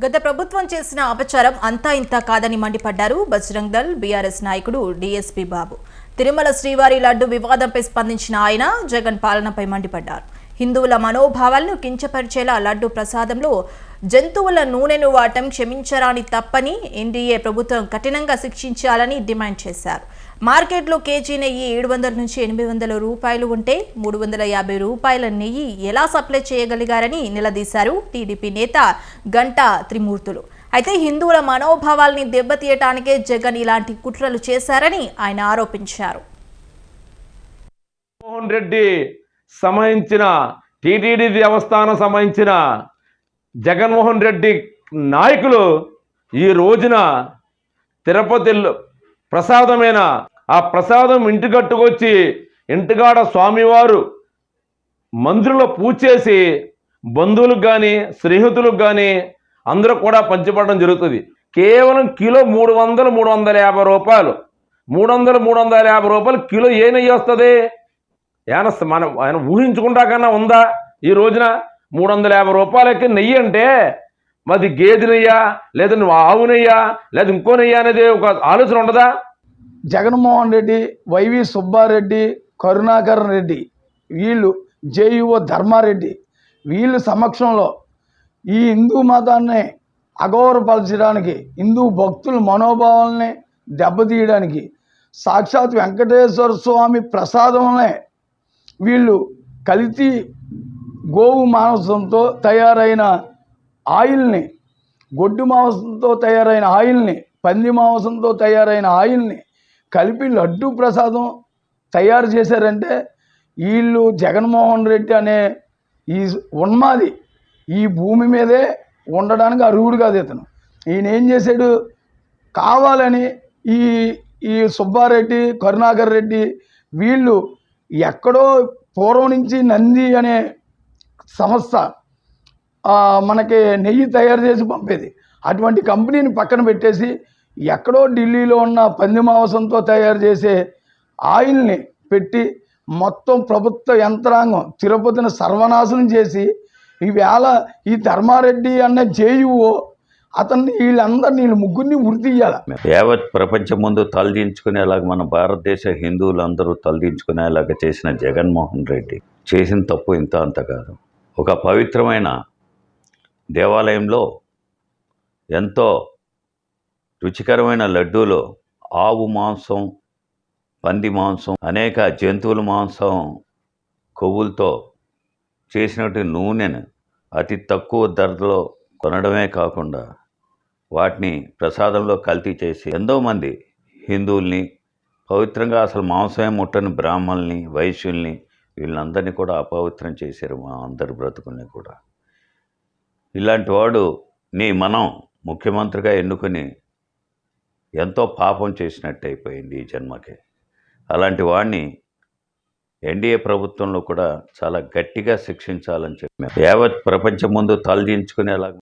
గత ప్రభుత్వం చేసిన అపచారం అంతా ఇంత కాదని మండిపడ్డారు బజరంగ్ దళ్ బీఆర్ఎస్ నాయకుడు డీఎస్పీ బాబు. తిరుమల శ్రీవారి లడ్డు వివాదంపై స్పందించిన ఆయన జగన్ పాలనపై మండిపడ్డారు. హిందువుల మనోభావాలను కించపరిచేలా లడ్డు ప్రసాదంలో జంతువుల నూనెను వాడటం క్షమించరాని తప్పని ఎన్డీఏ ప్రభుత్వం కఠినంగా శిక్షించాలని డిమాండ్ చేశారు. మార్కెట్లో కేజీ నెయ్యి 700 నుంచి 800 రూపాయలు ఉంటే 350 రూపాయల నెయ్యి ఎలా సప్లై చేయగలిగారని నిలదీశారు టీడీపీ నేత గంటా త్రిమూర్తులు. అయితే హిందువుల మనోభావాల్ని దెబ్బతీయటానికే జగన్ ఇలాంటి కుట్రలు చేశారని ఆయన ఆరోపించారు. మోహన్ రెడ్డి సంబంధించిన టీటీడీ దేవస్థానం సంబంధించిన జగన్మోహన్ రెడ్డి నాయకులు ఈ రోజున తిరుపతిలో ప్రసాదమైన ఆ ప్రసాదం ఇంటికట్టుకొచ్చి ఇంటికాడ స్వామివారు మందిరంలో పూజ చేసి బంధువులకు కానీ స్నేహితులకు కానీ అందరూ కూడా పంచిపడడం జరుగుతుంది. కేవలం కిలో 300-350 రూపాయలు 300-350 రూపాయలు కిలో ఏ నెయ్యి వస్తుంది? ఆయన ఊహించుకుంటా కన్నా ఉందా? ఈ రోజున 350 రూపాయలకి నెయ్యి అంటే మరి గేదె నెయ్యా లేదా ఆవు నెయ్యా లేదా ఇంకో నెయ్యి అనేది ఒక ఆలోచన ఉండదా? జగన్మోహన్ రెడ్డి, వైవి సుబ్బారెడ్డి, కరుణాకర్ రెడ్డి, వీళ్ళు జేయుఓ ధర్మారెడ్డి, వీళ్ళ సమక్షంలో ఈ హిందూ మతాన్ని అగౌరవపరచడానికి, హిందూ భక్తుల మనోభావాలని దెబ్బతీయడానికి సాక్షాత్ వెంకటేశ్వర స్వామి ప్రసాదంలో వీళ్ళు కల్తీ గోవు మాంసంతో తయారైన ఆయిల్ని, గొడ్డు మాంసంతో తయారైన ఆయిల్ని, పంది మాంసంతో తయారైన ఆయిల్ని కలిపి లడ్డు ప్రసాదం తయారు చేశారంటే వీళ్ళు జగన్మోహన్ రెడ్డి అనే ఈ ఉన్మాది ఈ భూమి మీదే ఉండడానికి అర్హుడు కాదు. ఇతను ఈయన ఏం చేశాడు? కావాలని ఈ ఈ సుబ్బారెడ్డి, కరుణాకర్ రెడ్డి వీళ్ళు ఎక్కడో పూర్వం నుంచి నంది అనే సంస్థ మనకి నెయ్యి తయారు చేసి పంపేది. అటువంటి కంపెనీని పక్కన పెట్టేసి ఎక్కడో ఢిల్లీలో ఉన్న పంది మాంసంతో తయారు చేసే ఆయిల్ని పెట్టి మొత్తం ప్రభుత్వ యంత్రాంగం తిరుపతిని సర్వనాశనం చేసి ఈవేళ ఈ ధర్మారెడ్డి అనే జేయుఓ అతన్ని వీళ్ళందరినీ ముగ్గురిని ఉరి తీయాలి. యావత్ ప్రపంచం ముందు తలదించుకునేలాగా మన భారతదేశ హిందువులందరూ తలదించుకునేలాగా చేసిన జగన్మోహన్ రెడ్డి చేసిన తప్పు ఇంత అంత కాదు. ఒక పవిత్రమైన దేవాలయంలో ఎంతో రుచికరమైన లడ్డూలో ఆవు మాంసం, పంది మాంసం, అనేక జంతువుల మాంసం కొవ్వులతో చేసినట్టు నూనెను అతి తక్కువ ధరలో కొనడమే కాకుండా వాటిని ప్రసాదంలో కల్తీ చేసి ఎంతోమంది హిందువుల్ని, పవిత్రంగా అసలు మాంసమే ముట్టని బ్రాహ్మణుల్ని, వైశ్యుల్ని వీళ్ళందరినీ కూడా అపవిత్రం చేశారు. మా అందరి బ్రతుకుల్ని కూడా. ఇలాంటి వాడుని మనం ముఖ్యమంత్రిగా ఎన్నుకొని ఎంతో పాపం చేసినట్టు అయిపోయింది ఈ జన్మకి. అలాంటి వాడిని ఎన్డీఏ ప్రభుత్వంలో కూడా చాలా గట్టిగా శిక్షించాలని చెప్పి యావత్ ప్రపంచం ముందు తలదించుకునేలాగా